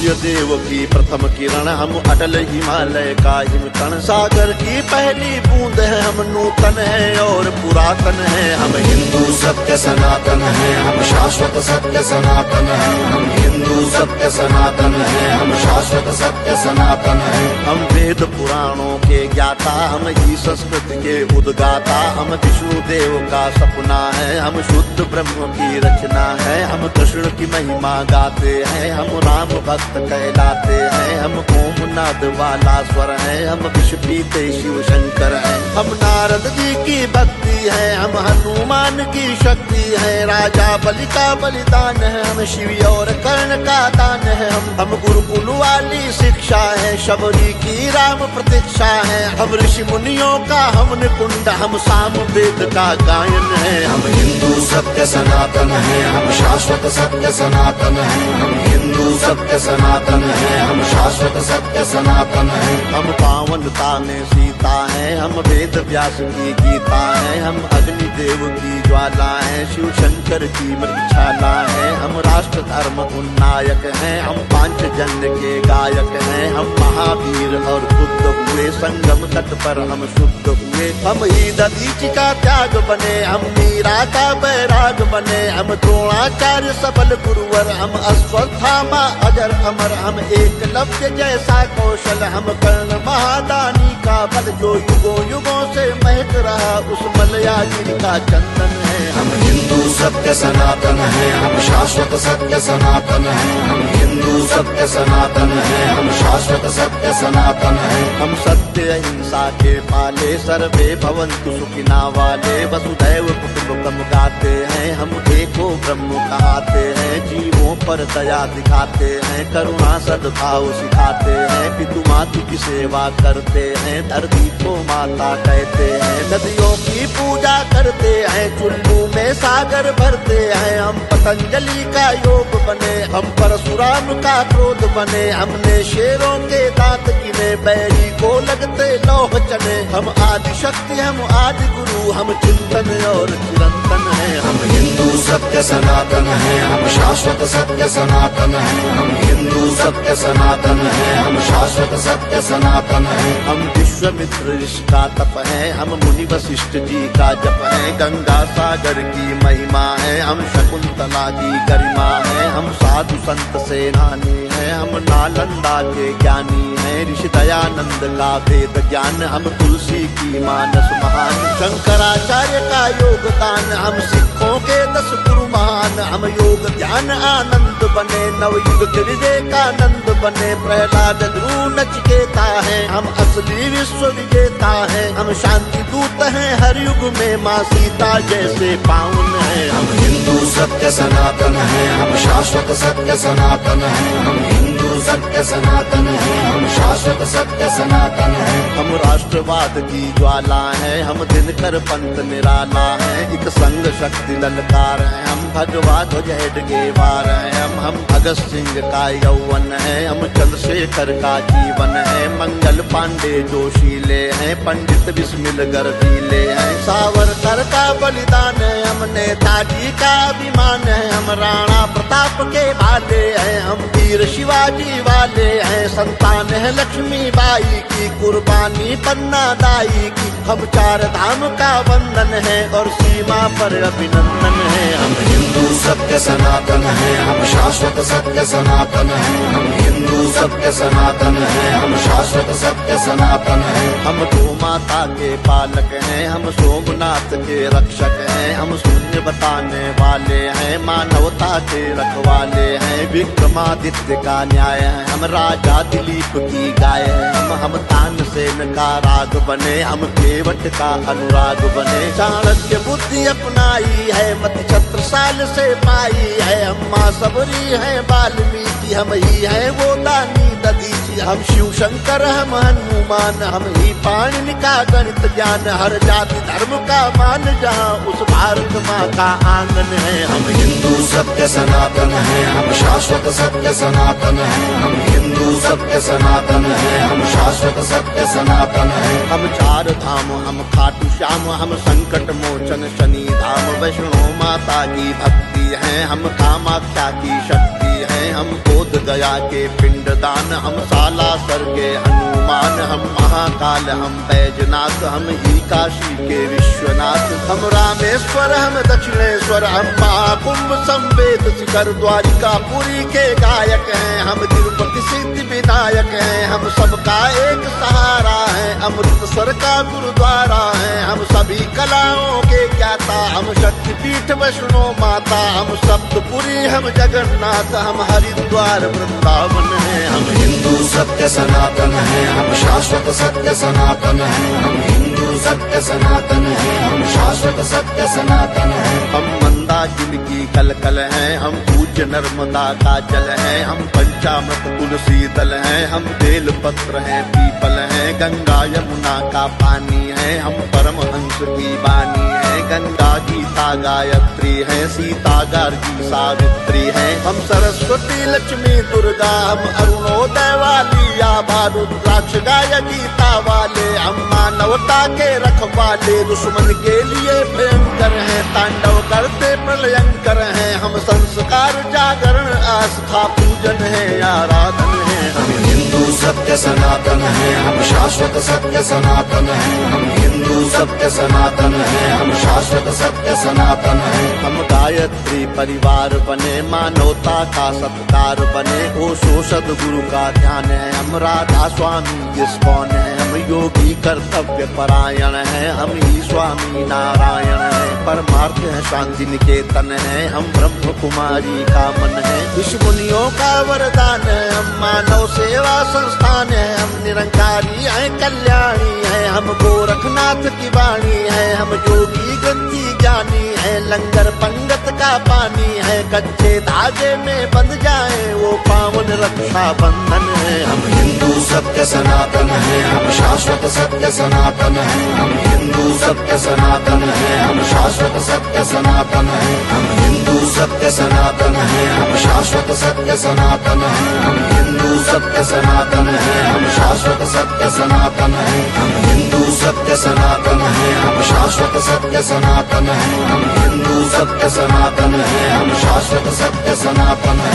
सूर्य देव की प्रथम किरण, हम अटल हिमालय का हिमकण। सागर की पहली बूंद है, हम नूतन है और पुरातन है। हम हिंदू सत्य सनातन है, हम शाश्वत सत्य सनातन है। हम हिंदू सत्य सनातन है, हम शाश्वत सत्य सनातन है। हम वेद पुराणों के ज्ञाता, हम ही संस्कृत के उद्गाता। हम विष्णु देव का सपना है, हम शुद्ध ब्रह्म की रचना है। हम कृष्ण की महिमा गाते हैं, हम राम भक्त कहलाते हैं। हम ओम नाद वाला स्वर है, हम विष पीते शिव शंकर है। हम नारद जी की भक्ति है, हम हनुमान की शक्ति है। राजा बलि का बलिदान है, हम शिव और कर्ण का दान है। हम गुरुकुल वाली शिक्षा है, शबरी की राम प्रतीक्षा है। हम ऋषि मुनियों का हम निकुंड, हम साम वेद का गायन है। हम हिंदू सत्य सनातन है, हम शाश्वत सत्य सनातन है। हम हिंदू सत्य सनातन है, हम शाश्वत सत्य सनातन है। हम पावनता में सीता है, हम वेद व्यास की गीता है। हम अग्नि देव की ज्वाला है, शिव शंकर की मृक्षाला है। हम राष्ट्र धर्म उन्नायक हैं, हम पांचजन्य के गायक हैं। हम महावीर और बुद्ध हुए, संगम तट पर हम शुद्ध हुए। हम ही दधीचि का त्याग बने, हम मीरा का बैराग बने। हम द्रोणाचार्य सबल गुरुवर, हम अश्वत्थामा अजर अमर। हम एकलव्य जैसा कौशल, हम कर्ण महादानी का बल। जो युगों युगों से महक रहा, उस मलयाजी का चंदन है। हम हिंदू सत्य सनातन है, हम शाश्वत सत्य सनातन है। हम हिंदू सत्य सनातन है, हम शाश्वत सत्य सनातन है। हम सत्य अहिंसा के पाले, सर्वे भवन्तु सुखिना वाले। वसुधैव कुटुम्बकम् गाते हैं, हम एको ब्रह्म कहाते हैं। जीवों पर दया दिखाते हैं, करुणा सद्भाव सिखाते हैं। पितु मातु की सेवा करते हैं, धरती को माता कहते हैं। नदियों की पूजा करते हैं, चुल्लू में सागर भरते हैं। हम पतंजलि का योग बने, हम परशुराम का क्रोध बने। हमने शेरों के दांत गिने, बैरी को लगते लौह चने। हम आदि शक्ति, हम आदि गुरु, हम चिंतन और चिरंतन है। हम हिंदू सत्य सनातन है, हम शाश्वत सत्य सनातन है। हम हिंदू सत्य सनातन है, हम शाश्वत सत्य सनातन है। हम विश्वामित्र ऋषि का तप है, हम मुनि वशिष्ठ जी का जप है। गंगा सागर की महिमा है, हम शकुंतला की गरिमा है। हम साधु संत सेनानी है, हम नालंदा के ज्ञानी है। ऋषि दयानंद का वेद ज्ञान, हम तुलसी की मानस महान। शंकराचार्य का योगदान, हम सिखों के 10 गुरु महान। हम योग ध्यान आनंद बने, नवयुग के विवेकानंद बने। प्रहलाद ध्रुव नचिकेता है, हम असली विश्व विजेता है। हम शांति दूत हैं हर युग में, माँ सीता जैसे पावन है। हम हिंदू सत्य सनातन है, हम शाश्वत सत्य सनातन है। हम हिंदू सत्य सनातन है, हम शाश्वत सत्य सनातन है। हम राष्ट्रवाद की ज्वाला है, हम दिनकर पंथ निराला है। एक संग शक्ति ललकार है, हम भगवा ध्वज हेडगेवार है। हम भगत सिंह का यौवन है, हम चंद्रशेखर का जीवन है। मंगल पांडे जोशीले हैं, पंडित बिस्मिल गर्दीले हैं। सावरकर का बलिदान है, हम नेताजी का अभिमान है। हम राणा प्रताप के भाले हैं, हम वीर शिवाजी वाले हैं। संतान है लक्ष्मी बाई की, कुर्बानी पन्ना दाई की। हम 4 धाम का वंदन है, और सीमा पर अभिनंदन है। हम हिंदू सत्य सनातन है, हम शाश्वत सत्य सनातन है। हम हिंदू सत्य सनातन है, हम शाश्वत सत्य सनातन है। हम गौ माता के पालक हैं, हम सोमनाथ के रक्षक हैं। हम शून्य बताने वाले हैं, मानवता के रखवाले हैं। विक्रमादित्य का न्याय है, हम राजा दिलीप की गाय है। हम तानसेन का राग बने, हम केवट का अनुराग बने। चाणक्य बुद्धि अपनाई है, मति छत्रसाल से पाई है। हम माँ सबरी है वाल्मीकि, हम ही है वो दानी दधीचि। हम शिव शंकर, हम हनुमान, हम ही पाणिनि का गणित ज्ञान। हर जाति धर्म का मान, जहाँ उस भारत माँ का आंगन है। हम हिंदू सत्य सनातन है, हम शाश्वत सत्य सनातन है। हम हिंदू सत्य सनातन है, हम शाश्वत सत्य सनातन है। हम चार धाम, हम खाटू श्याम, हम संकट मोचन शनि धाम, वैष्णो माता की भक्ति है, हम कामाख्या की शक्ति है, हम बोध गया के पिंड दान, हम सालासर के हनुमान, हम महाकाल, हम बैजनाथ, हम ही काशी के विश्वनाथ, हम रामेश्वर, हम दक्षिणेश्वर, हम महाकुंभ संवेद शिखर द्वारिका पुरी के गायक हैं, हम तिरुपति सिद्धि विनायक हैं, हम सबका एक सहारा है, अमृतसर का गुरुद्वारा है, हम सभी कलाओं के ज्ञाता, हम शक्तिपीठ वैष्णो माता, हम सप्तपुरी, हम जगन्नाथ, हम हरिद्वार वृंदावन है। हम हिंदू सत्य सनातन है, हम शाश्वत सत्य सनातन है। हम हिंदू सत्य सनातन है, हम शाश्वत सत्य सनातन है। हम मंदाकिनी की कलकल हैं, हम पूज्य नर्मदा का जल है, हम पंचामृत तुलसी दल हैं, हम बेल पत्र हैं, पीपल हैं, गंगा यमुना का पानी है, हम परमहंस की वाणी है, गंगा गीता गायत्री है, सीता गार्गी सावित्री है, हम सरस्वती लक्ष्मी दुर्गा, हम अरुणोदय वाली आभा रुद्राक्ष गाय गीता वाले, हम मानवता के रखवाले, दुश्मन के लिए भयंकर हैं, तांडव करते प्रलयंकर हैं, हम संस्कार जागरण आस्था पूजन है, आराधन है। हम हिंदू सत्य सनातन है, हम शाश्वत सत्य सनातन है। हम हिंदू सत्य सनातन है, हम शाश्वत सत्य सनातन है। हम गायत्री परिवार बने, मानवता का सत्कार बने, ओशो सद्गुरु का ध्यान है, हम राधा स्वामी इस्कॉन है, हम योगी कर्तव्य परायण है, हम ही स्वामी नारायण है, परमार्थ है शांति निकेतन है, हम ब्रह्म कुमारी का मन है, ऋषि मुनियों का वरदान है, हम मानव सेवा संस्थान है, हम निरंकारी है, कल्याणी है, हम गोरखनाथ की वाणी है, हम योगी गंजी ज्ञानी है, लंगर पंगत का पानी है, कच्चे धागे में बंध जाए वो पावन रक्षा बंधन है। हम हिंदू सत्य सनातन है, हम शाश्वत सत्य सनातन है। हम हिंदू सत्य सनातन है, हम शाश्वत सत्य सनातन है। हम हिंदू सत्य सनातन है, हम शाश्वत सत्य सनातन है। हम हिंदू सत्य सनातन है, हम शाश्वत सत्य सनातन है। हम हिंदू सत्य सनातन है, हम शाश्वत सत्य सनातन है। हम हिंदू सत्य सनातन है, हम शाश्वत सत्य सनातन है।